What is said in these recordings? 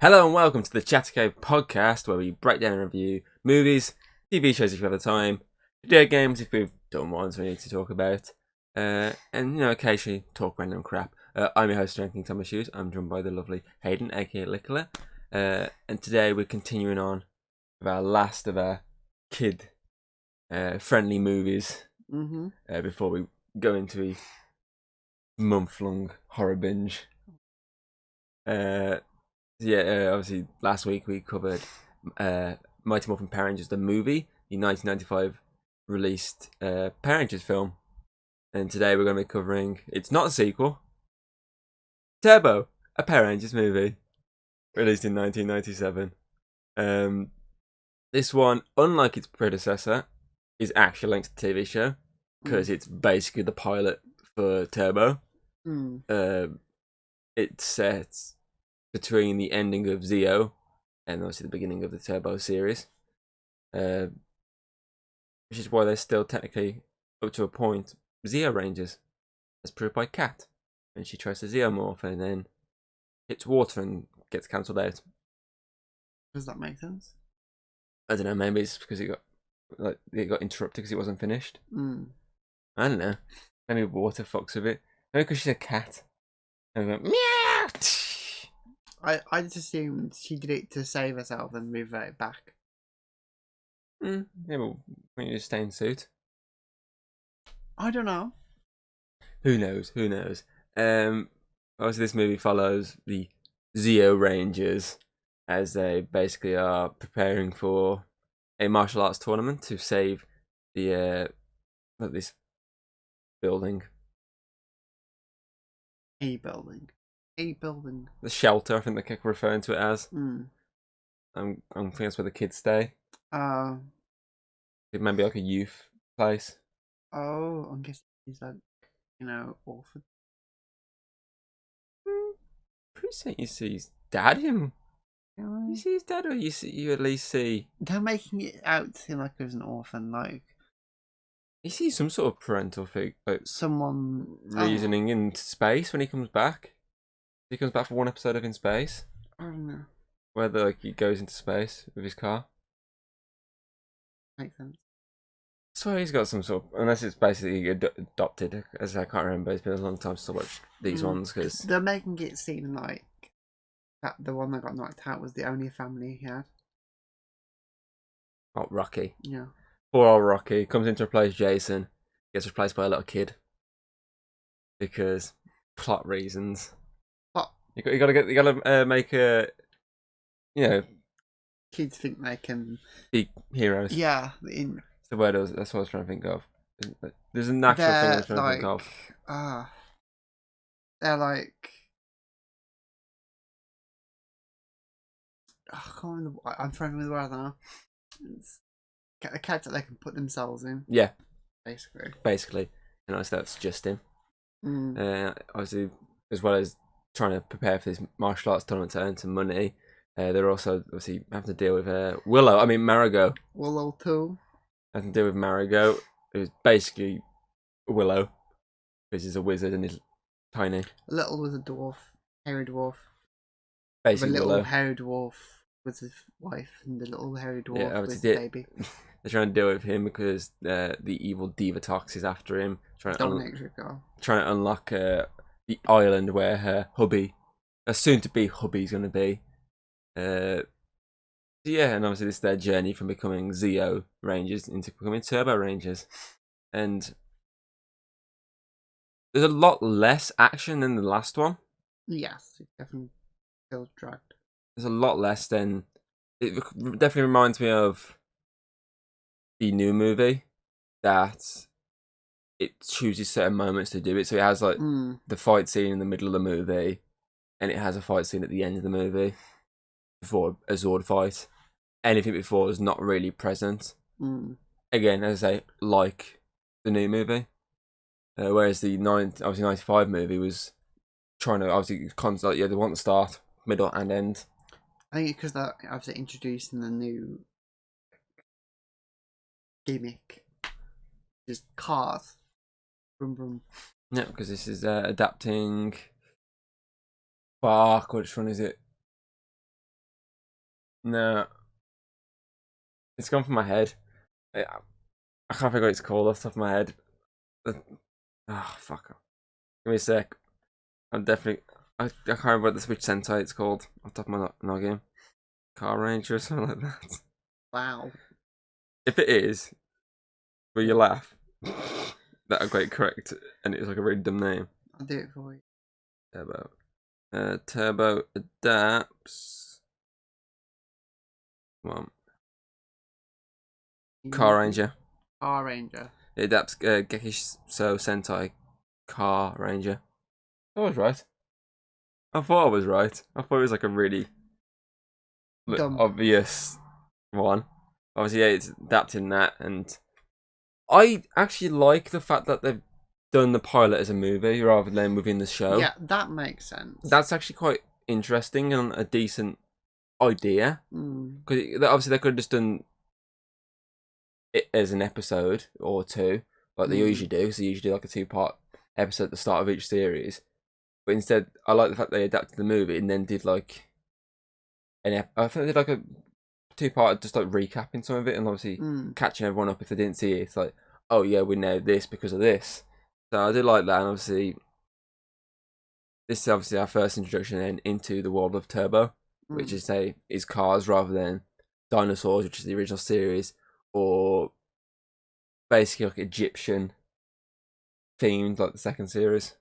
Hello and welcome to the Chattercave podcast, where we break down and review movies, TV shows if we have the time, video games if we've done ones we need to talk about, and occasionally talk random crap. I'm your host, Thomas Hughes. I'm joined by the lovely Hayden, aka Licola, and today we're continuing on with our last of our kid friendly movies before we go into a month-long horror binge. Obviously last week we covered Mighty Morphin Power Rangers the movie, the 1995 released Power Rangers film, and today we're going to be covering, it's not a sequel, Turbo, a Power Rangers movie released in 1997. This one, unlike its predecessor, is actually linked to the TV show because it's basically the pilot for Turbo. It's set between the ending of Zeo and obviously the beginning of the Turbo series, which is why they're still technically, up to a point, Zeo Rangers, as proved by Kat, and she tries to Zeomorph and then hits water and gets cancelled out. Does that make sense? I don't know, maybe it's because it got interrupted because it wasn't finished. I don't know. Maybe water fucks with it. Maybe because she's a cat. And like, meow! I just assumed she did it to save herself and revert back. Yeah, but when you just stay in suit. I don't know. Who knows? Obviously this movie follows the Zeo Rangers as they basically are preparing for a martial arts tournament to save the this building. A building. The shelter, I think they kept referring to it as. I think that's where the kids stay. It might be like a youth place. Oh, I guess he's like, orphan. Pretty certain you see his dad him. You see his dad, or you at least see. They're making it out to him like he was an orphan, like You see some sort of parental figure, like someone reasoning in space when he comes back. He comes back for one episode of In Space. I don't know. Where he goes into space with his car. Makes sense. I swear he's got some sort of, unless it's basically adopted, as I can't remember. It's been a long time since I watched these ones because they're making it seem like that the one that got knocked out was the only family he had. Oh, Rocky. Yeah. Poor old Rocky comes in to replace Jason, gets replaced by a little kid because plot reasons. You gotta make a, kids think they can be heroes. Yeah, the word that's what I was trying to think of. There's a natural thing I was trying to think of. They're like, I'm trying to remember the word now. It's a character they can put themselves in. Yeah, basically, and that's just him. Obviously, as well as trying to prepare for this martial arts tournament to earn some money, they're also obviously having to deal with Marigo. Willow too. Having to deal with Marigo, who's basically Willow, because he's a wizard and he's tiny. A little was a dwarf, hairy dwarf. Basically, a little Willow. Hairy dwarf with his wife, and the little hairy dwarf with his baby. They're trying to deal with him because the evil Divatox is after him, trying to unlock the island where her soon-to-be hubby's going to be. And obviously this is their journey from becoming Zeo Rangers into becoming Turbo Rangers. And there's a lot less action than the last one. Yes, it definitely feels dragged. There's a lot less than... It definitely reminds me of the new movie, that it chooses certain moments to do it. So it has like the fight scene in the middle of the movie, and it has a fight scene at the end of the movie before a Zord fight. Anything before is not really present. Again, as I say, like the new movie. Whereas the 95 movie was trying to obviously constantly, they want the start, middle, and end. I think because they're obviously introducing the new gimmick, just cars. Vroom, vroom. Yeah, because this is adapting. Fuck, which one is it? No, it's gone from my head. I can't figure what it's called off the top of my head. Oh, fuck. Give me a sec. I'm definitely. I can't remember which Sentai it's called off the top of my noggin. Car Ranger or something like that. Wow. If it is, will you laugh? That are quite correct, and it's like a really dumb name. I'll do it for you. Turbo. Turbo adapts. Come on. Car Ranger. Car Ranger. It adapts Gekiso Sentai Car Ranger. I was right. I thought I was right. I thought it was like a really obvious one. Obviously, yeah, it's adapting that, and I actually like the fact that they've done the pilot as a movie rather than within the show. Yeah, that makes sense. That's actually quite interesting and a decent idea. Because obviously they could have just done it as an episode or two, like they usually do. Because they usually do like a 2-part episode at the start of each series. But instead, I like the fact they adapted the movie and then did like I think they did like a 2-part, just like recapping some of it and obviously catching everyone up if they didn't see it. It's like, oh yeah, we know this because of this. So I did like that, and obviously this is obviously our first introduction then into the world of Turbo, which is cars rather than dinosaurs, which is the original series, or basically like Egyptian themed, like the second series.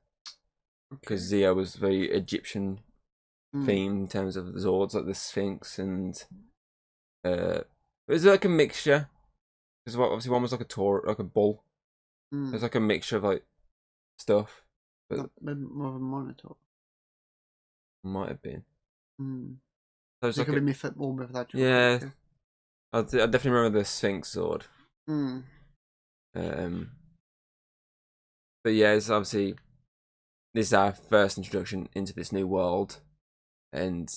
Because Zio was very Egyptian themed in terms of the Zords, like the Sphinx, and it was like a mixture. Because obviously one was like like a bull. It was like a mixture of like stuff. But more of a monitor. Might have been. So it could be football with that. Yeah, I definitely remember the Sphinx Zord. But yeah, it's obviously this is our first introduction into this new world, and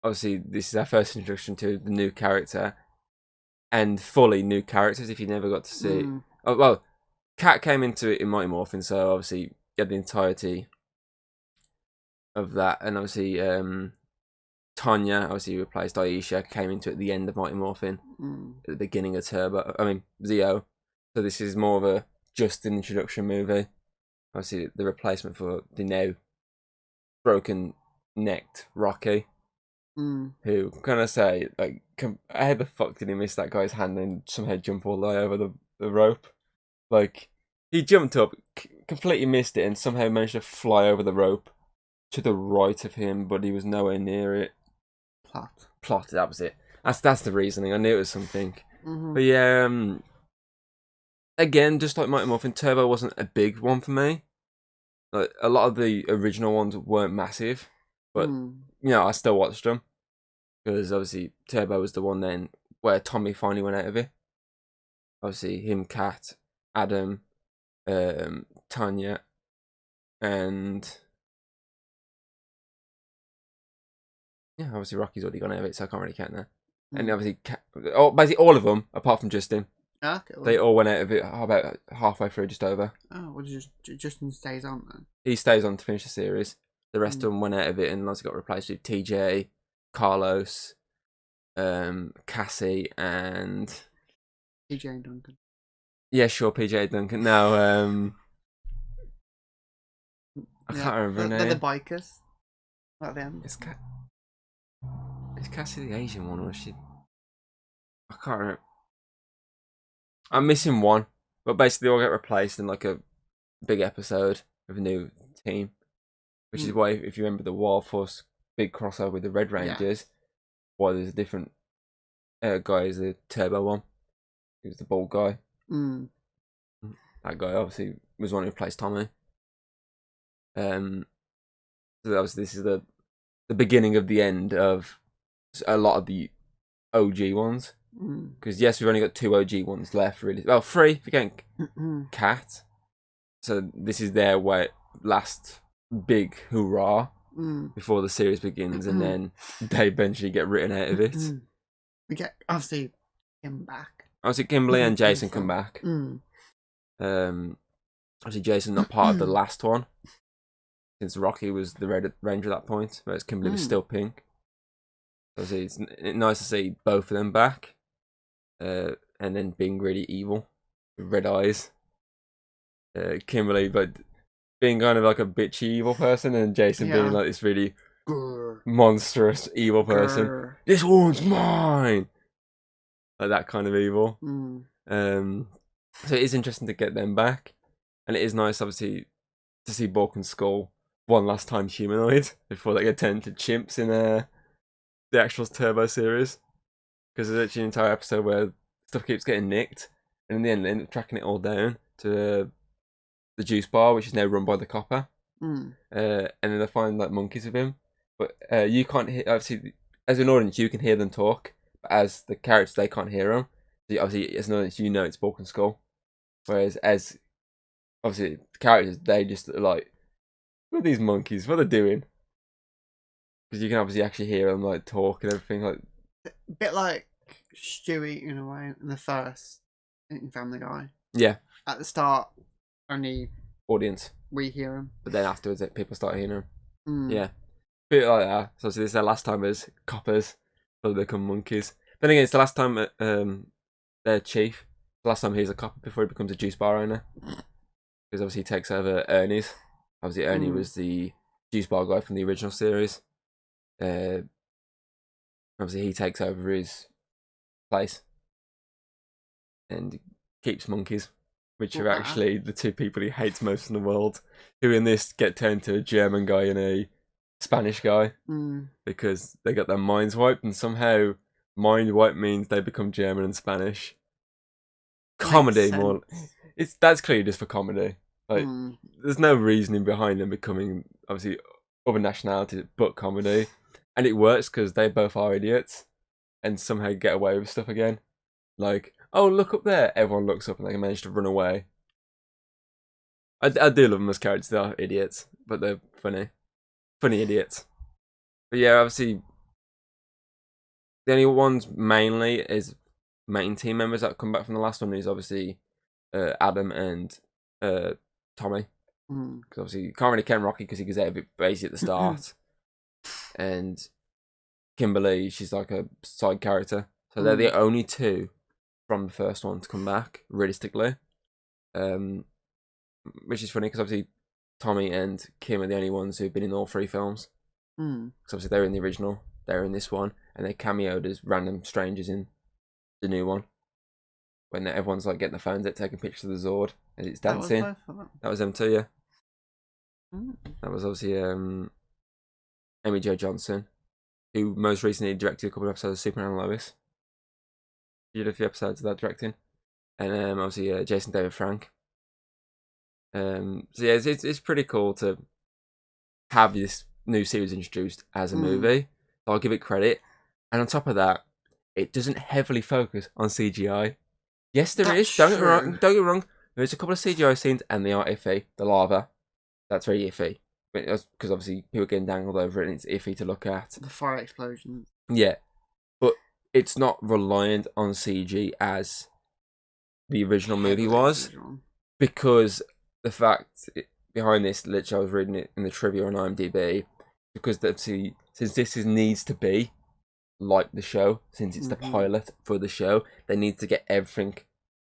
obviously this is our first introduction to the new character, and fully new characters if you never got to see. Oh well, Cat came into it in Mighty Morphin, so obviously you had the entirety of that, and obviously Tanya, obviously replaced Aisha, came into it at the end of Mighty Morphin, at the beginning of Zio. So this is more of a just an introduction movie. Obviously the replacement for the now broken necked Rocky. Who can I say, like, how the fuck did he miss that guy's hand and somehow jump all the way over the rope? Like, he jumped up, completely missed it, and somehow managed to fly over the rope to the right of him, but he was nowhere near it. Plot, that was it. That's the reasoning. I knew it was something. But yeah, again, just like Mighty Morphin, Turbo wasn't a big one for me. Like, a lot of the original ones weren't massive, but I still watched them because obviously Turbo was the one then where Tommy finally went out of it. Obviously, him, Kat, Adam, Tanya, and yeah, obviously Rocky's already gone out of it, so I can't really count that. And obviously, basically all of them apart from Justin. Okay, They all went out of it about halfway through, just over. Oh, well, Justin stays on then? He stays on to finish the series. The rest of them went out of it and also got replaced with TJ, Carlos, Cassie, and PJ Duncan. Yeah, sure, PJ Duncan. No, I can't remember her name. They're the bikers. Not them. Is Cassie the Asian one, or is she? I can't remember. I'm missing one, but basically they all get replaced in like a big episode of a new team, which is why if you remember the Wild Force big crossover with the Red Rangers, why there's a different guy as the Turbo one. He was the bald guy. That guy obviously was one who replaced Tommy. So obviously this is the beginning of the end of a lot of the OG ones. Because yes, we've only got 2 OG ones left, really. Well, 3 if you count Cat. So this is their last big hurrah before the series begins, and then they eventually get written out of it. We get obviously him back. Obviously, Kimberly and Jason come back. Obviously, Jason not part of the last one, since Rocky was the Red Ranger at that point, whereas Kimberly was still pink. Obviously, it's nice to see both of them back, and then being really evil, with red eyes. Kimberly, but being kind of like a bitchy evil person, and Jason being like this really monstrous evil person. This woman's mine. Like that kind of evil. So it is interesting to get them back, and it is nice, obviously, to see Bulk and Skull one last time humanoid before they get turned to chimps in the actual Turbo series. Because there's actually an entire episode where stuff keeps getting nicked, and in the end they end up tracking it all down to the juice bar, which is now run by the copper. And then they find like monkeys of him, but you can't hear. Obviously, as an audience, you can hear them talk, but as the characters, they can't hear them. So obviously, as an audience, you know it's Bulk and Skull. Whereas, as obviously the characters, they just like, what are these monkeys? What are they doing? Because you can obviously actually hear them like talk and everything. Like a bit like Stewie in a way in the first in Family Guy. Yeah. At the start, only audience. We hear him. But then afterwards, people start hearing him. Yeah. Bit like that. So obviously this is their last time as coppers, before they become monkeys. Then again, it's the last time their chief. The last time he's a copper before he becomes a juice bar owner. Because obviously he takes over Ernie's. Obviously Ernie was the juice bar guy from the original series. Obviously he takes over his place. And keeps monkeys. Which are actually the two people he hates most in the world. Who in this get turned to a German guy and a Spanish guy. Because they got their minds wiped, and somehow mind wipe means they become German and Spanish. Comedy more. That's clearly just for comedy. Like there's no reasoning behind them becoming obviously other nationalities, but comedy. And it works because they both are idiots and somehow get away with stuff again. Like, oh, look up there. Everyone looks up and they manage to run away. I do love them as characters. They are idiots, but they're funny. Funny idiots. But yeah, obviously, the only ones mainly is main team members that come back from the last one is obviously Adam and Tommy. Because obviously you can't really count Rocky because he goes out a bit basic at the start. And Kimberly, she's like a side character. So they're the only two from the first one to come back, realistically. Which is funny because obviously Tommy and Kim are the only ones who've been in all three films. Because obviously they're in the original, they're in this one, and they cameoed as random strangers in the new one. When everyone's like getting the phones out, taking pictures of the Zord as it's dancing. That was them too, yeah. That was obviously Amy Jo Johnson, who most recently directed a couple of episodes of Superman and Lois. She did a few episodes of that directing. And obviously Jason David Frank. So yeah, it's pretty cool to have this new series introduced as a movie. So I'll give it credit. And on top of that, it doesn't heavily focus on CGI. Yes, there is. Don't get me wrong. There's a couple of CGI scenes and they are iffy. The lava, that's very iffy. Because obviously people are getting dangled over it and it's iffy to look at. The fire explosions. Yeah. But it's not reliant on CG as the original movie was. Because the fact behind this, literally I was reading it in the trivia on IMDb, because since this needs to be like the show, since it's the pilot for the show, they need to get everything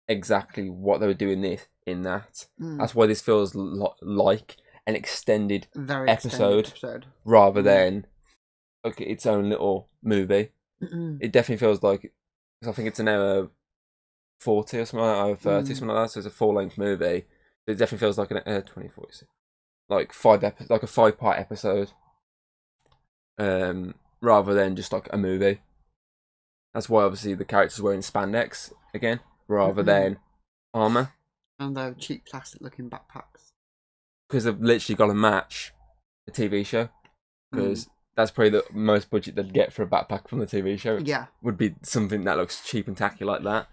exactly what they were doing in that. That's why this feels like an extended episode rather than its own little movie. It definitely feels like, because I think it's an hour 40 or something like that, 30, something like that, so it's a full-length movie. It definitely feels like an 24, like a 5-part episode, rather than just like a movie. That's why obviously the characters were in spandex again, rather than armor. And they're cheap plastic-looking backpacks. Because they've literally got to match the TV show. Because that's probably the most budget they'd get for a backpack from the TV show. Yeah, would be something that looks cheap and tacky like that.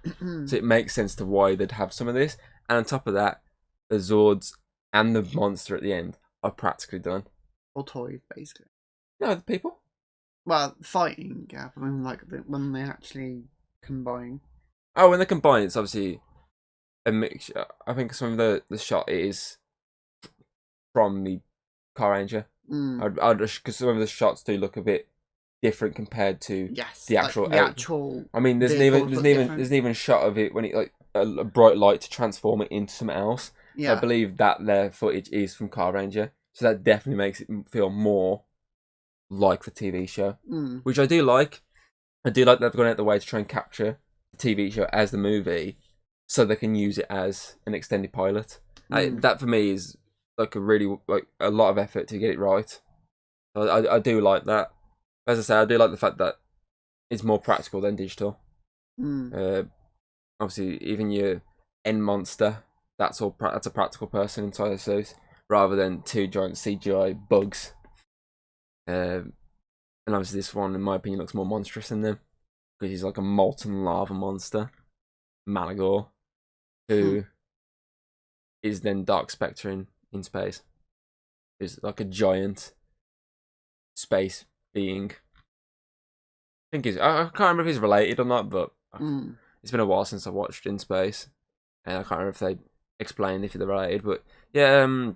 So it makes sense to why they'd have some of this. And on top of that, the Zords and the monster at the end are practically done. Or toys, basically. No, the people. Well, fighting, yeah, but when they actually combine. Oh, when they combine, it's obviously a mixture. I think some of the shot is from the Car Ranger. I'd because some of the shots do look a bit different compared to Yes, the actual. like the actual. I mean, there's an even shot of it when it like a bright light to transform it into something else. Yeah. I believe that their footage is from Car Ranger, so that definitely makes it feel more like the TV show, which I do like. I do like that they've gone out the way to try and capture the TV show as the movie, so they can use it as an extended pilot. That for me is like a lot of effort to get it right. I do like that. As I say, I do like the fact that it's more practical than digital. Obviously, even your end monster, that's a practical person inside the suit, rather than two giant CGI bugs. And obviously, this one, in my opinion, looks more monstrous than them because he's like a molten lava monster, Malagor, who is then Dark Spectre in space. Is like a giant space being. I think I can't remember if he's related or not, but it's been a while since I watched In Space, and I can't remember if they explained if they're related. But yeah,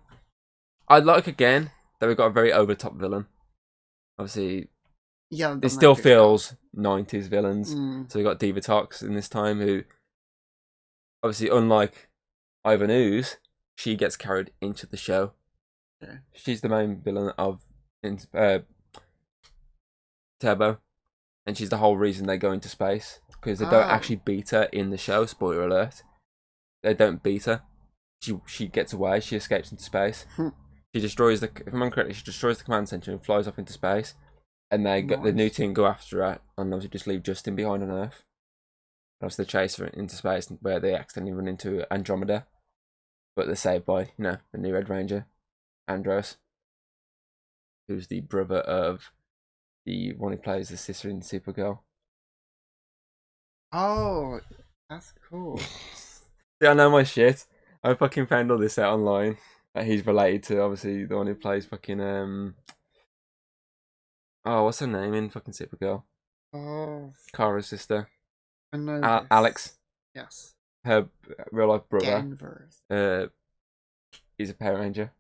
I like again that we've got a very over the top villain. Obviously, it still feels 90s villains. So we got Divatox in this time, who obviously, unlike Ivan Ooze, she gets carried into the show. Yeah. She's the main villain of Turbo, and she's the whole reason they go into space, because they don't actually beat her in the show. Spoiler alert: they don't beat her. She gets away. She escapes into space. She destroys if I'm correct, she destroys the command center and flies off into space. And the new team go after her, and obviously just leave Justin behind on Earth. Obviously, they chase her into space, where they accidentally run into Andromeda, but they're saved by the new Red Ranger, Andros, who's the brother of the one who plays the sister in Supergirl. Oh, that's cool. Yeah, I know my shit. I fucking found all this out online. He's related to obviously the one who plays fucking oh, what's her name in fucking Supergirl? Oh, Kara's sister. I know Alex. Yes. Her real life brother. Danvers. He's a Power Ranger.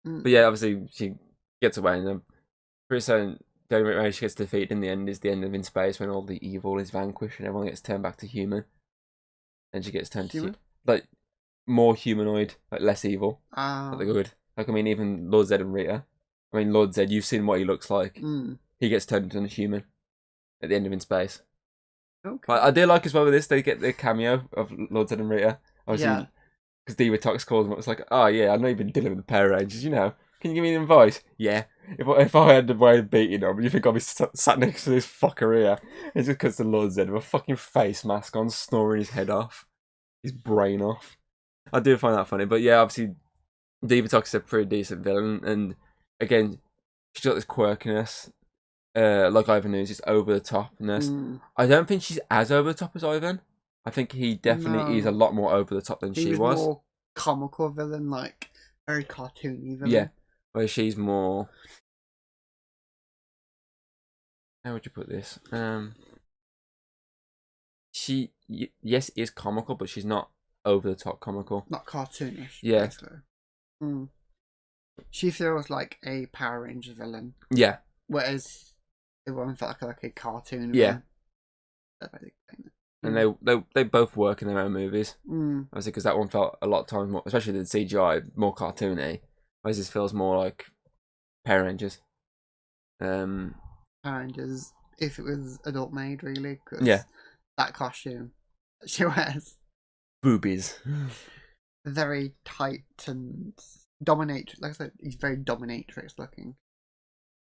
But yeah, obviously she gets away, and pretty soon the only way she gets defeated in the end is the end of In Space, when all the evil is vanquished and everyone gets turned back to human. And she gets turned to like more humanoid, like less evil. Like they're good. Like, I mean, even Lord Zed and Rita. I mean, Lord Zed, you've seen what he looks like. He gets turned into a human at the end of In Space. Okay. But I do like as well with this, they get the cameo of Lord Zed and Rita. Obviously, because Divatox calls them up. It's like, oh yeah, I know you've been dealing with the Power Rangers, Can you give me an advice? Yeah. If I had the way of beating them, you think I'd be sat next to this fucker here? It's just because the Lord Zed with a fucking face mask on, snoring his head off. His brain off. I do find that funny. But yeah, obviously, Divatox is a pretty decent villain. And again, she's got this quirkiness. Like Ivan Ooze, it's over the topness. I don't think she's as over the top as Ivan. I think he definitely is a lot more over the top than she was. More comical villain, like very cartoony villain. Yeah, where she's more. How would you put this? She yes is comical, but she's not over the top comical. Not cartoonish. Yeah. She feels like a Power Ranger villain. Yeah. Whereas the one felt like a cartoon villain. Yeah. And they both work in their own movies. Obviously, because that one felt a lot of times more, especially the CGI, more cartoony. Whereas this feels more like Power Rangers. Power Rangers, if it was adult made, really. Cause that costume she wears. Boobies. Very tight and dominatrix. Like I said, he's very dominatrix looking.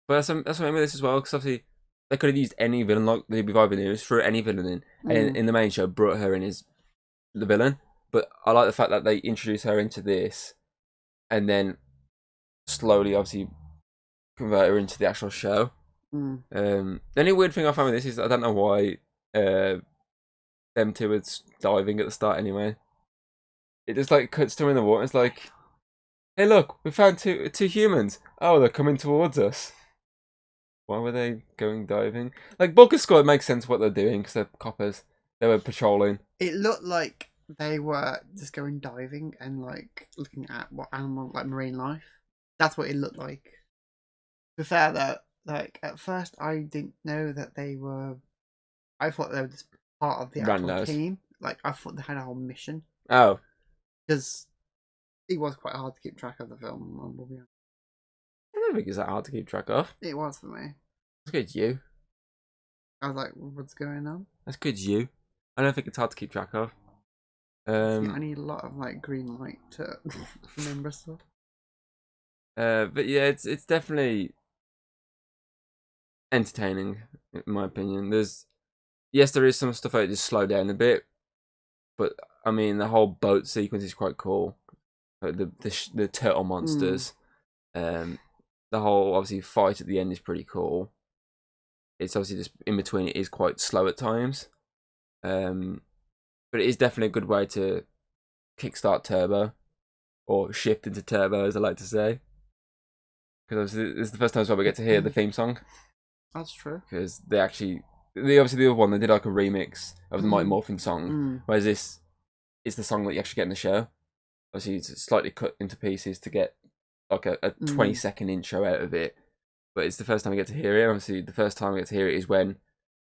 But that's what I mean with this as well, because obviously they could have used any villain like they did with Ivan Ooze, threw any villain in, and in the main show brought her in as the villain. But I like the fact that they introduce her into this, and then slowly, obviously, convert her into the actual show. The only weird thing I found with this is I don't know why them two were diving at the start anyway. It just like cuts to her in the water. It's like, hey, look, we found two humans. Oh, they're coming towards us. Why were they going diving? Like, Bulk Squad makes sense what they're doing because they're coppers. They were patrolling. It looked like they were just going diving and like looking at what animal, like marine life. That's what it looked like. To be fair though, like at first I didn't know that they were. I thought they were just part of the actual Randos. team. Like I thought they had a whole mission. Oh, Because it was quite hard to keep track of the film. We'll be honest. I don't think it's that hard to keep track of. It was for me. That's good, you. I was like, what's going on? That's good, you. I don't think it's hard to keep track of. See, I need a lot of like green light to remember stuff. But yeah, it's definitely entertaining in my opinion. There is some stuff that just slow down a bit, but I mean the whole boat sequence is quite cool. Like the turtle monsters, the whole obviously fight at the end is pretty cool. It's obviously just in between. It is quite slow at times, but it is definitely a good way to kickstart Turbo or shift into Turbo, as I like to say. Because this is the first time we get to hear the theme song. That's true. Because obviously the other one they did like a remix of the Mighty Morphin song, whereas this is the song that you actually get in the show. Obviously, it's slightly cut into pieces to get like a 20-second intro out of it, but it's the first time we get to hear it. Obviously, the first time we get to hear it is when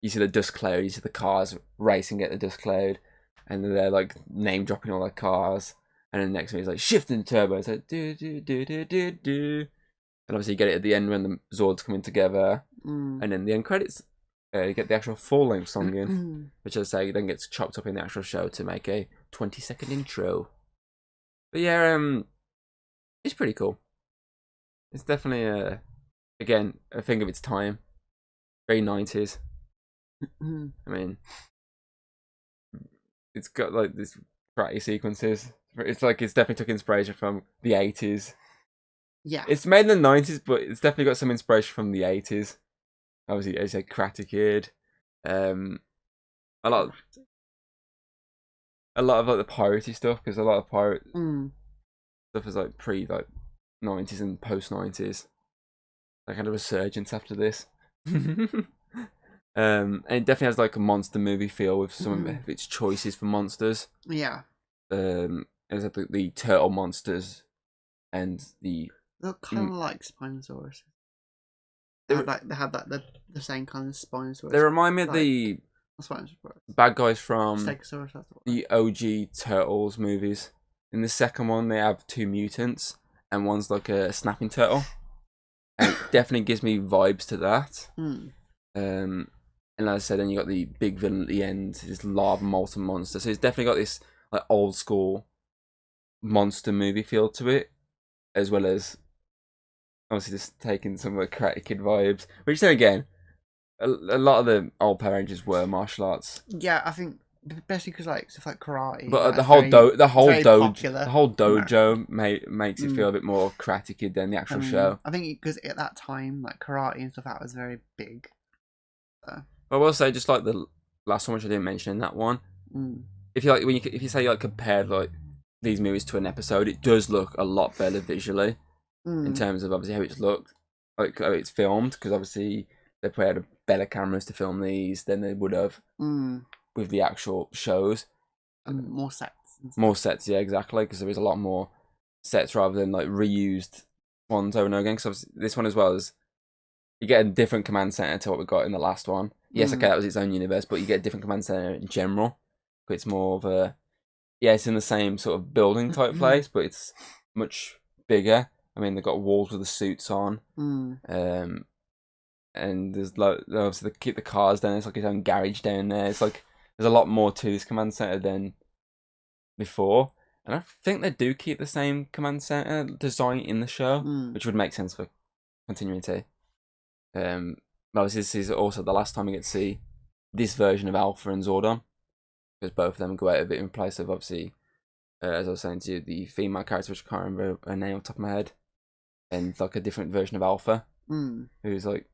you see the dust cloud, you see the cars racing at the dust cloud, and then they're like name dropping all their cars, and then the next one is like shifting turbo, it's like do do do do do do. And obviously you get it at the end when the Zords come in together. And then the end credits, you get the actual full-length song in, which as I say, then gets chopped up in the actual show to make a 20-second intro. But yeah, it's pretty cool. It's definitely, again, a thing of its time. Very 90s. I mean, it's got like this karate sequences. It's like it's definitely took inspiration from the 80s. Yeah. It's made in the 90s, but it's definitely got some inspiration from the 80s. Obviously, as a Karate Kid. A lot of like the piratey stuff, because a lot of pirate stuff is like pre like 90s and post 90s. Like kind of resurgence after this. And it definitely has like a monster movie feel with some of its choices for monsters. Yeah. There's like the turtle monsters and the. They're kind of like Spinosaurus. They have the same kind of Spinosaurus. They remind me of like, the Spinosaurus. bad guys from Stegosaurus, the OG Turtles movies. In the second one, they have two mutants, and one's like a snapping turtle. And it definitely gives me vibes to that. And as I said, then you got the big villain at the end, this lava molten monster. So it's definitely got this like old school monster movie feel to it, as well as obviously just taking some of the Karate Kid vibes. Which then again, a lot of the old Power Rangers were martial arts. Yeah, I think especially because like stuff like karate. But the whole dojo makes it feel a bit more Karate Kid than the actual show. I think because at that time, like karate and stuff, that was very big. So. I will say, just like the last one, which I didn't mention in that one, if you say you like compared like these movies to an episode, it does look a lot better visually in terms of obviously how it's looked, like how it's filmed, because obviously they probably had better cameras to film these than they would have with the actual shows. And more sets. More sets, yeah, exactly, because there is a lot more sets rather than like reused ones over and over again. Because this one as well is you get a different command center to what we got in the last one. Yes, okay, that was its own universe, but you get a different command center in general. It's more of a it's in the same sort of building type place, but it's much bigger. I mean, they've got walls with the suits on, and there's obviously they keep the cars down. It's like its own garage down there. It's like there's a lot more to this command center than before, and I think they do keep the same command center design in the show, which would make sense for continuity. Obviously, this is also the last time we get to see this version of Alpha and Zordon, because both of them go out of it in place of obviously, as I was saying to you, the female character, which I can't remember her name off the top of my head, and like a different version of Alpha, who's like,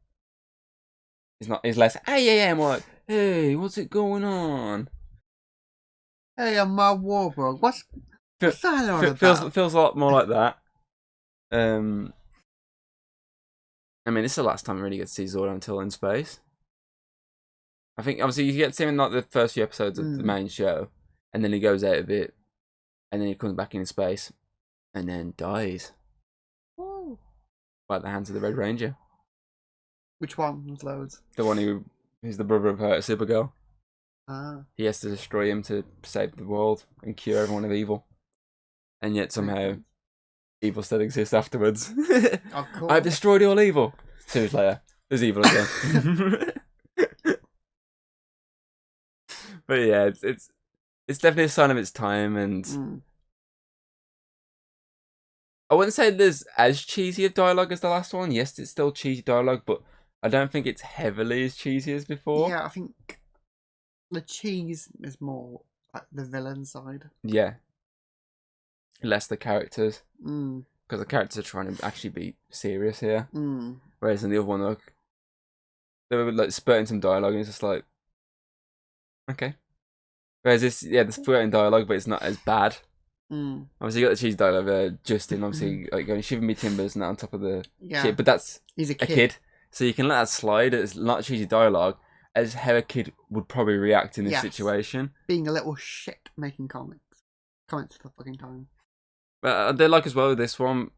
he's less, hey, I'm like, hey, what's it going on? Hey, I'm Mark Wahlberg. What's that all about? Feels a lot more like that. I mean, this is the last time we really get to see Zordon until in space. I think obviously you get to see him in like the first few episodes of the main show, and then he goes out of it, and then he comes back in space, and then dies. By the hands of the Red Ranger. Which one? There's loads. The one who's the brother of Supergirl. Ah. He has to destroy him to save the world and cure everyone of evil. And yet somehow evil still exists afterwards. Of course. I've destroyed all evil. 2 years later, there's evil again. But yeah, it's definitely a sign of its time, and I wouldn't say there's as cheesy of dialogue as the last one. Yes, it's still cheesy dialogue, but I don't think it's heavily as cheesy as before. Yeah, I think the cheese is more like the villain side. Yeah. Less the characters. Mm. Because the characters are trying to actually be serious here. Mm. Whereas in the other one, like, they were like spurting some dialogue and it's just like, okay. Whereas this, yeah, there's spurting dialogue, but it's not as bad. Mm. Obviously, you got the cheese dialogue, Justin, obviously, like going, shiver me timbers and that on top of the shit. But he's a kid. So you can let that slide. It's not cheesy dialogue, as how a kid would probably react in this situation. Being a little shit making comments for the fucking time. But I do like as well this one.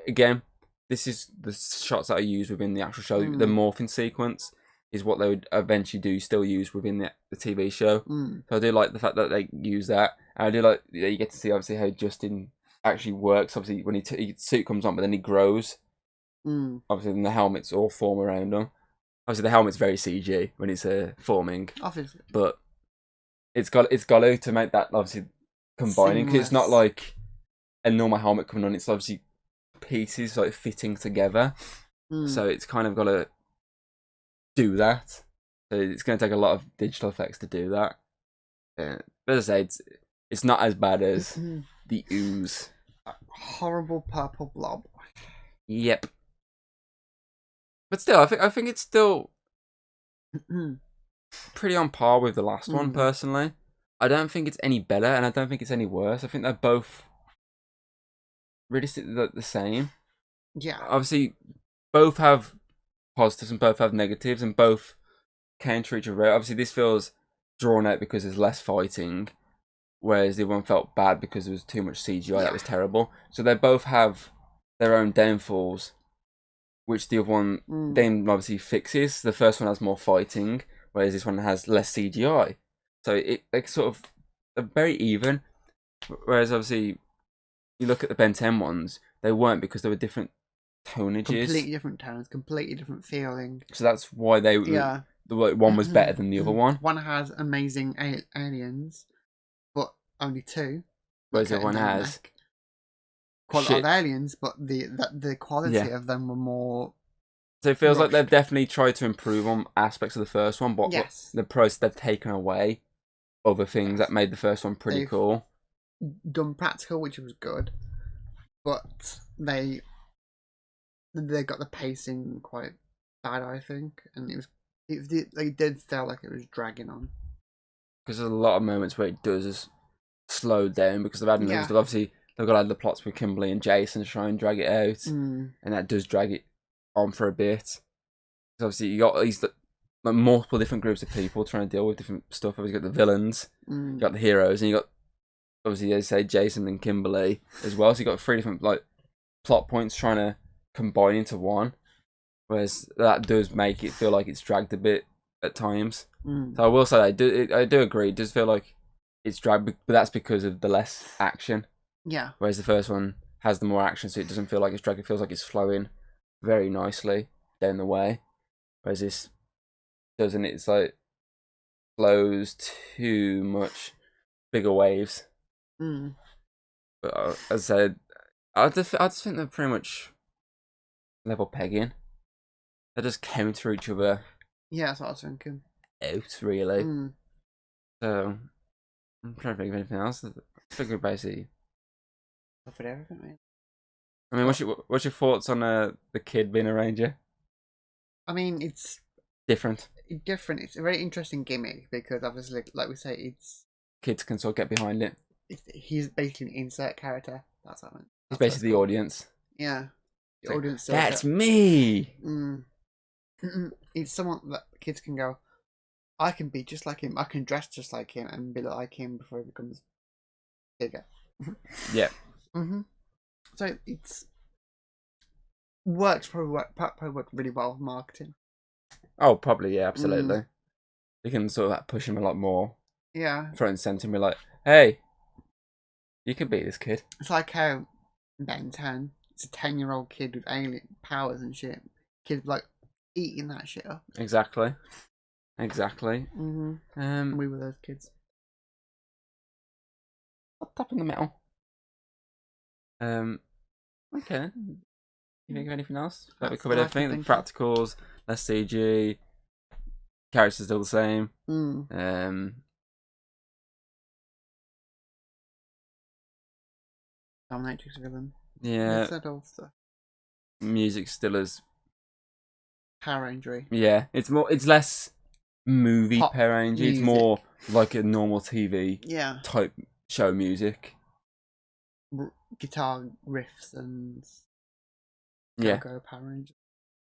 Again, this is the shots that I use within the actual show. The morphing sequence is what they would eventually still use within the TV show. So I do like the fact that they use that. And I do like that you get to see obviously how Justin actually works. Obviously when his suit comes on, but then he grows. Obviously then the helmets all form around him. Obviously the helmet's very CG when it's forming. Obviously. But it's got to make that obviously combining, because it's not like a normal helmet coming on. It's obviously pieces like fitting together, so it's kind of got to do that. So it's going to take a lot of digital effects to do that. But as I say, it's not as bad as the ooze. A horrible purple blob. Yep. But still, I think it's still pretty on par with the last one, personally. I don't think it's any better, and I don't think it's any worse. I think they're both realistically the same. Yeah. Obviously, both have positives and both have negatives, and both counter each other. Obviously, this feels drawn out because there's less fighting, whereas the other one felt bad because there was too much CGI. That was terrible. So they both have their own downfalls, which the other one then obviously fixes. The first one has more fighting, whereas this one has less CGI. So they sort of are very even. Whereas obviously, you look at the Ben 10 ones, they weren't, because they were different tonages. Completely different tones, completely different feeling. So that's why the one was better than the other one. One has amazing aliens, but only 2. Whereas the other one has quite a lot of aliens, but the quality of them were more. So it feels like they've definitely tried to improve on aspects of the first one, but the process they've taken away other things that made the first one pretty cool. Done practical, which was good, but they got the pacing quite bad, I think, and they did feel like it was dragging on. Because there's a lot of moments where it does slow down because they've had obviously they've got to add the plots with Kimberly and Jason to try and drag it out, and that does drag it on for a bit. Because obviously you got these like multiple different groups of people trying to deal with different stuff. Obviously you got the villains, you got the heroes, and you got obviously they say Jason and Kimberly as well. So you got 3 different like plot points trying to combine into one, whereas that does make it feel like it's dragged a bit at times. So I will say I do agree. It does feel like it's dragged, but that's because of the less action. Yeah. Whereas the first one has the more action, so it doesn't feel like it's dragged. It feels like it's flowing very nicely down the way. Whereas this doesn't. It's like flows too much, bigger waves. But as I said, I just think they're pretty much level pegging. They just counter each other. Yeah, that's what I was thinking. Out, really. So I'm trying to think of anything else. I think we're basically covered everything, man. I mean, what's your thoughts on the kid being a ranger? I mean, it's different. It's a very interesting gimmick because obviously, like we say, it's kids can sort of get behind it. He's basically an insert character. That's what I mean. He's basically the audience. Yeah, the audience. That's me. It's someone that kids can go, I can be just like him. I can dress just like him and be like him before he becomes bigger. Yeah. So it's probably work really well with marketing. Oh, probably, yeah, absolutely. You can sort of like push him a lot more. Yeah. Front and centre and be like, hey, you can beat this kid. It's like how Ben 10, it's a 10-year-old kid with alien powers and shit. Kids like eating that shit up. Exactly. We were those kids. Up in the middle. Okay. You think of anything else? Like we covered everything. The practicals, less CG, characters still the same. Dominatrix villain. Yeah. That old stuff. Music still is Power Ranger. Yeah, it's less movie Pop Power Ranger. It's more like a normal TV type show music. Guitar riffs and go Power Ranger.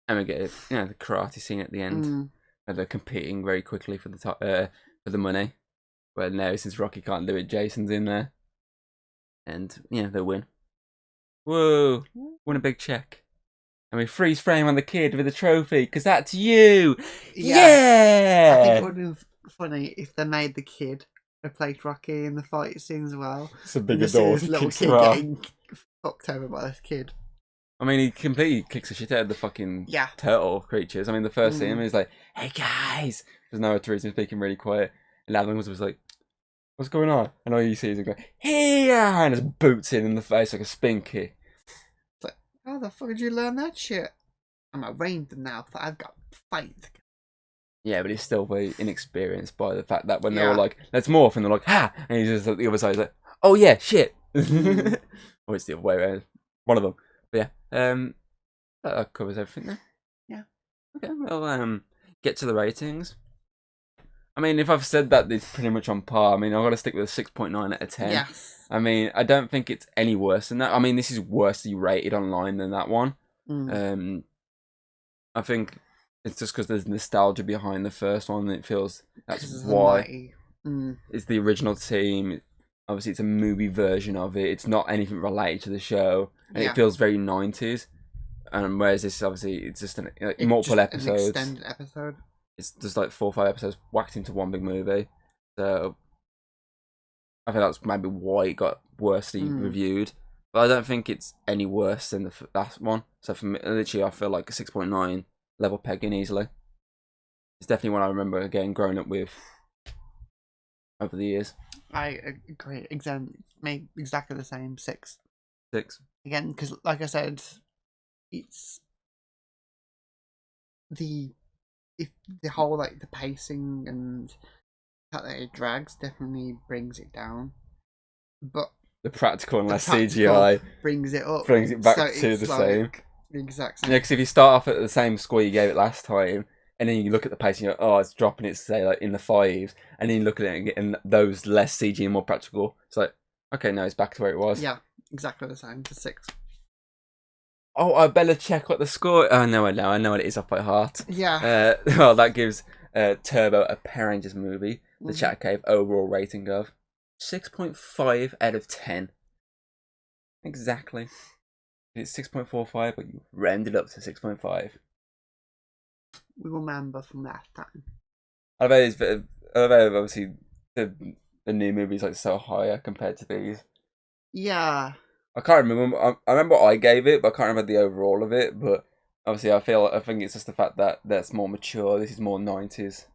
And we get the karate scene at the end. Where they're competing very quickly for the money. But now since Rocky can't do it, Jason's in there. And they win. Whoa! Won a big check. And we freeze frame on the kid with a trophy, because that's you! Yeah! I think it would have been funny if they made the kid replace Rocky in the fight scene as well. It's a big adult. Little kid getting fucked over by this kid. I mean, he completely kicks the shit out of the fucking turtle creatures. I mean, the first scene, he's like, hey guys! There's no other reason speaking really quiet. And Alan was like, what's going on? And all you see is him go, here! And just boots in the face like a spin kick. It's like, how the fuck did you learn that shit? I'm a ranger now, so I've got fight. Yeah, but he's still very inexperienced by the fact that when they were like, let's morph, and they're like, ha! And he's just at the other side, he's like, oh yeah, shit! Or it's the other way around. One of them. But yeah, that covers everything there. Yeah. Okay, well, get to the ratings. I mean, if I've said that it's pretty much on par, I mean, I've got to stick with a 6.9 out of 10. Yes. I mean, I don't think it's any worse than that. I mean, this is worsely rated online than that one. I think it's just because there's nostalgia behind the first one. It feels that's why it's the original team. Obviously, it's a movie version of it. It's not anything related to the show, and it feels very 90s. Whereas this, obviously, it's just multiple episodes. An extended episode. It's just like 4 or 5 episodes whacked into one big movie. So I think that's maybe why it got worsely reviewed. But I don't think it's any worse than the last one. So for me, literally, I feel like a 6.9 level pegging easily. It's definitely one I remember again growing up with over the years. I agree. Made exactly the same. 6. 6. Again, because like I said, it's the whole like the pacing and how that it drags definitely brings it down, but the practical and less CGI brings it up, brings it back to the same. The exact same. Yeah, because if you start off at the same score you gave it last time, and then you look at the pacing, and you go, oh, it's dropping it, say like in the 5s, and then you look at it and those less CG and more practical. It's like, okay, no, it's back to where it was. Yeah, exactly the same. To 6. Oh, I better check what the score. Oh no, I know. I know what it is off by heart. Yeah. Well, that gives Turbo a Power Rangers movie. The Chat Cave overall rating of 6.5 out of 10. Exactly. It's 6.45, but you rounded up to 6.5. We remember from last time. I bet obviously the new movie's like so higher compared to these. Yeah. I can't remember. I remember what I gave it, but I can't remember the overall of it. But obviously, I think it's just the fact that that's more mature. This is more 90s.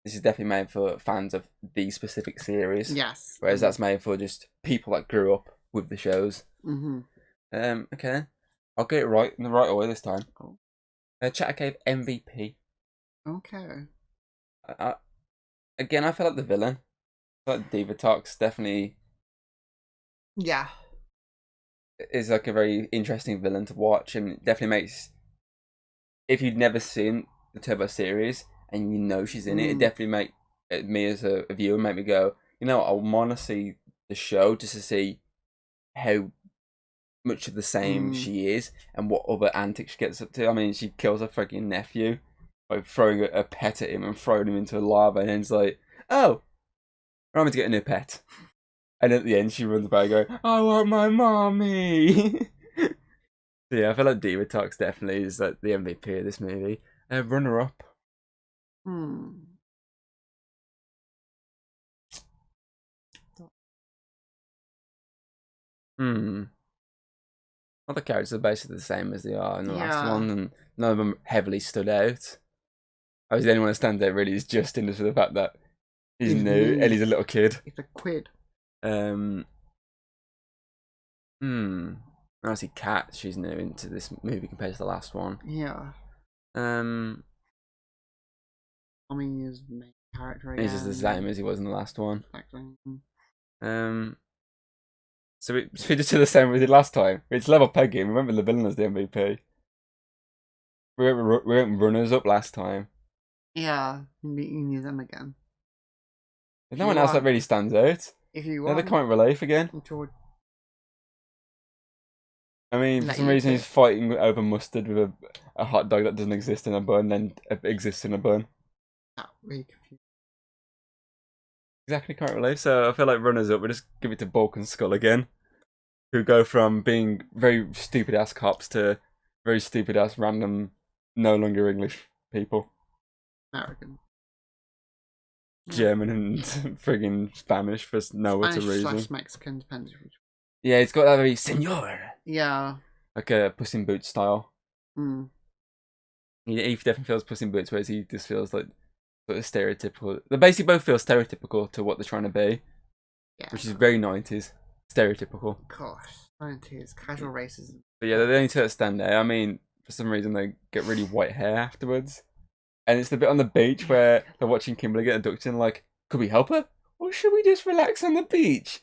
This is definitely made for fans of the specific series. Yes. Whereas that's made for just people that grew up with the shows. Okay. I'll get it right in the right order this time. Cool. Chat Cave MVP. Okay. Again, I feel like the villain. I feel like Divatox definitely. Yeah. Is like a very interesting villain to watch, and it definitely makes, if you've never seen the Turbo series and you know she's in it, it definitely make me as a viewer make me go, you know what, I want to see the show just to see how much of the same she is and what other antics she gets up to. I mean, she kills her freaking nephew by throwing a pet at him and throwing him into lava, and it's like, oh, I'm going to get a new pet. And at the end, she runs by going, I want my mommy. Yeah, I feel like Diva Talks definitely is like the MVP of this movie. Runner up. Hmm. All the characters are basically the same as they are in the last Yeah. one, and none of them heavily stood out. I was the only one that stands out really is Justin, just for the fact that he's new and he's a little kid. It's a quid. Obviously, Kat, she's new into this movie compared to the last one. Yeah. Tommy is the main character again. He's just the same as he was in the last one. Exactly. So we just did the same we did last time. It's level pegging. Remember the villain as the MVP. We went runners up last time. Yeah, you need them again. There's no one else that really stands out. If you They're want. the comic relief again. I mean, for some reason he's fighting over mustard with a hot dog that doesn't exist in a bun, then exists in a bun. That really confusing. Exactly, comic relief. So I feel like runners up, we just give it to Bulk and Skull again, who go from being very stupid ass cops to very stupid ass random, no longer English people. American. German and friggin' Spanish for no other reason. / Mexican, depends. Yeah, it's got that very senor. Yeah. Like a Puss in Boots style. Mm. He definitely feels Puss in Boots, whereas he just feels like sort of stereotypical. They basically both feel stereotypical to what they're trying to be. Yeah. Which is very 90s. Stereotypical. Gosh, 90s. Casual racism. But yeah, they're the only two that stand out. I mean, for some reason they get really white hair afterwards. And it's the bit on the beach where they're watching Kimberly get abducted and like, could we help her? Or should we just relax on the beach?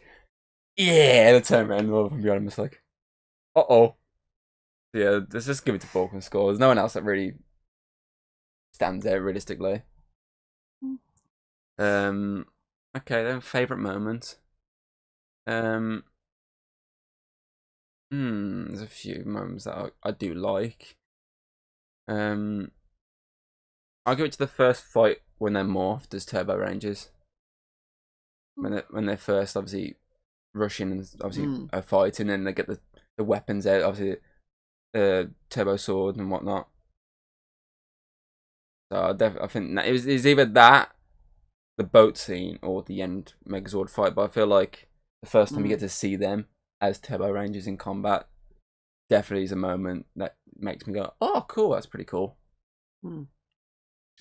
Yeah, they turn around and all of them behind him is like, uh-oh. Yeah, let's just give it to Bulk and Skull. There's no one else that really stands out realistically. Okay, then favourite moment. There's a few moments that I do like. I'll give it to the first fight when they're morphed as Turbo Rangers. When they're first obviously rushing and obviously are fighting, and they get the weapons out, obviously the turbo sword and whatnot. So I think it was either that, the boat scene, or the end Megazord fight. But I feel like the first time you get to see them as Turbo Rangers in combat definitely is a moment that makes me go, "Oh, cool! That's pretty cool."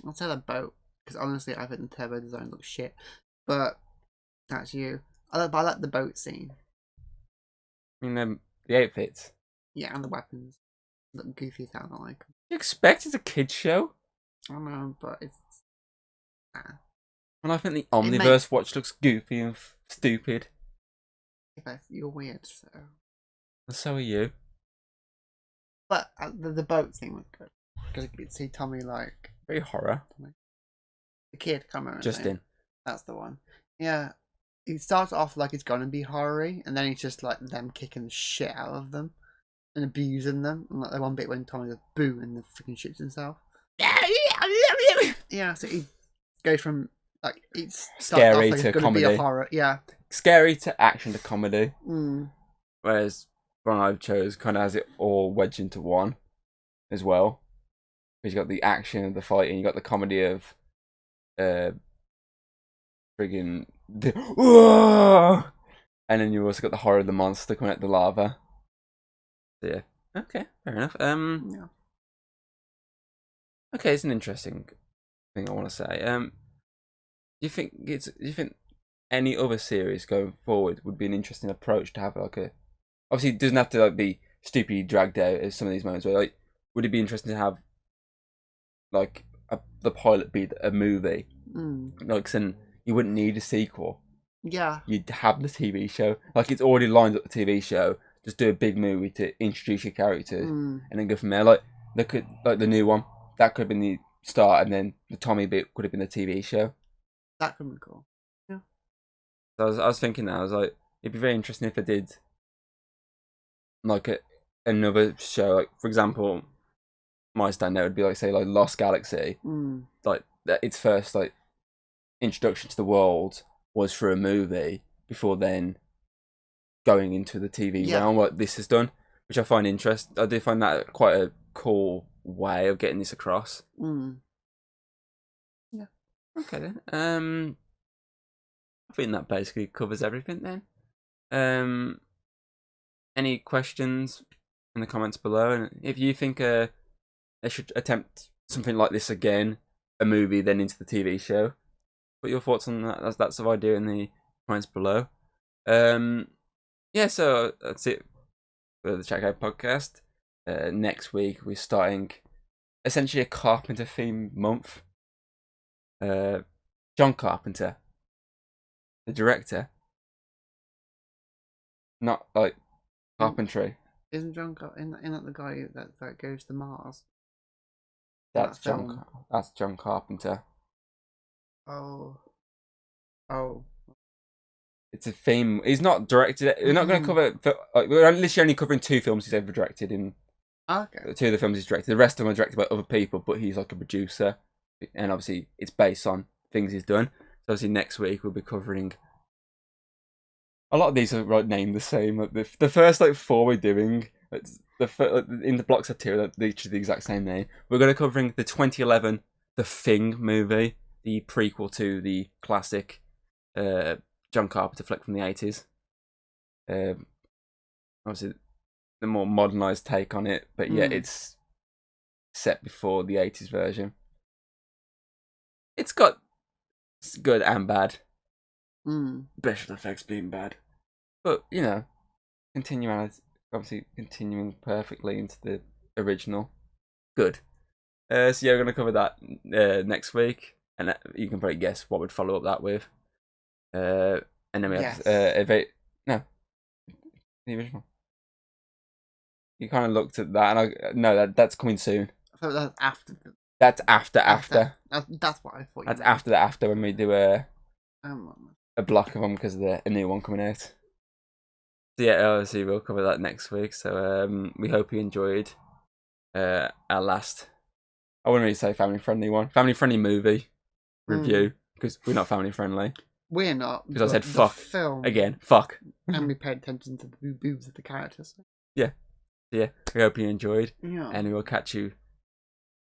I'll say the boat, because honestly, I think the turbo design looks shit. But that's you. I like the boat scene. I mean, the outfits. Yeah, and the weapons. Look goofy as hell, I like them. You expect it's a kids show? I don't know, but it's... And I think the Omniverse watch looks goofy and stupid. You're weird, so... And so are you. But the boat thing was good. Because you could see Tommy, like... Very horror. The kid, can't remember his name. Justin. That's the one. Yeah. He starts off like it's gonna be horror-y, and then it's just like them kicking the shit out of them and abusing them. And like the one bit when Tommy goes boo and the freaking shits himself. Yeah, so he goes from like it's scary like to it's comedy. Be a horror, yeah. Scary to action to comedy. Mm. Whereas one I've chose kind of has it all wedged into one as well. Because you got the action of the fight, and you got the comedy of friggin' and then you also got the horror of the monster coming out the lava. So yeah. Okay, fair enough. Yeah. Okay, it's an interesting thing I want to say. Do you think any other series going forward would be an interesting approach to have like a? Obviously, it doesn't have to like be stupidly dragged out as some of these moments. Where like, would it be interesting to have like the pilot be a movie? Like, then you wouldn't need a sequel. Yeah. You'd have the TV show. Like, it's already lined up the TV show. Just do a big movie to introduce your characters, and then go from there. Like, they could like the new one. That could have been the start, and then the Tommy bit could have been the TV show. That could be cool. Yeah. So I was thinking that. I was like, it'd be very interesting if they did like another show. Like, for example, my standout would be like, say, like Lost Galaxy. Like, its first like introduction to the world was through a movie before then going into the TV realm. What this has done. which I find interesting. I do find that quite a cool way of getting this across. Yeah. Okay then. I think that basically covers everything then. Any questions in the comments below? And if you think they should attempt something like this again, a movie then into the TV show, put your thoughts on that. That's the idea in the comments below. Yeah, so that's it for the Check Out podcast. Next week we're starting essentially a Carpenter themed month. John Carpenter, the director, not like carpentry. Isn't John isn't that the guy that goes to Mars? That's John Carpenter. Oh. It's a theme. He's not directed. We're not going to cover. We're literally only covering 2 films he's ever directed. Okay. 2 of the films he's directed. The rest of them are directed by other people, but he's like a producer, and obviously it's based on things he's done. So obviously next week we'll be covering. A lot of these are named the same. Like the first 4 we're doing, in the blocks of 2, they're literally the exact same name. We're going to covering the 2011 The Thing movie, the prequel to the classic John Carpenter flick from the 80s. Obviously, the more modernised take on it, but yeah, it's set before the 80s version. It's got good and bad. Special effects being bad, but continuing perfectly into the original. Good. So yeah, we're gonna cover that next week, and you can probably guess what we'd follow up that with. And then we have the original. You kind of looked at that, and that's coming soon. So that's after. That's after. That's what I thought. That's after when we do a block of them because of a new one coming out. So yeah, obviously we'll cover that next week. So we hope you enjoyed our last. I wouldn't really say family friendly movie review because we're not family friendly. We're not. Because I said fuck film, again. Fuck. And we paid attention to the boobs of the characters. Yeah. We hope you enjoyed. Yeah. And we will catch you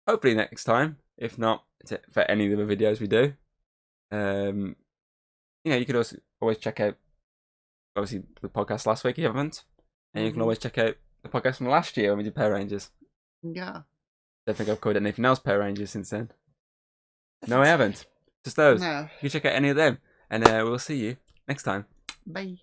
hopefully next time. If not, for any of the videos we do. You could also always check out obviously the podcast last week if you haven't. And you can always check out the podcast from last year when we did Power Rangers. Yeah. Don't think I've covered anything else Power Rangers since then. No, I haven't. Just those. No. You can check out any of them. And we'll see you next time. Bye.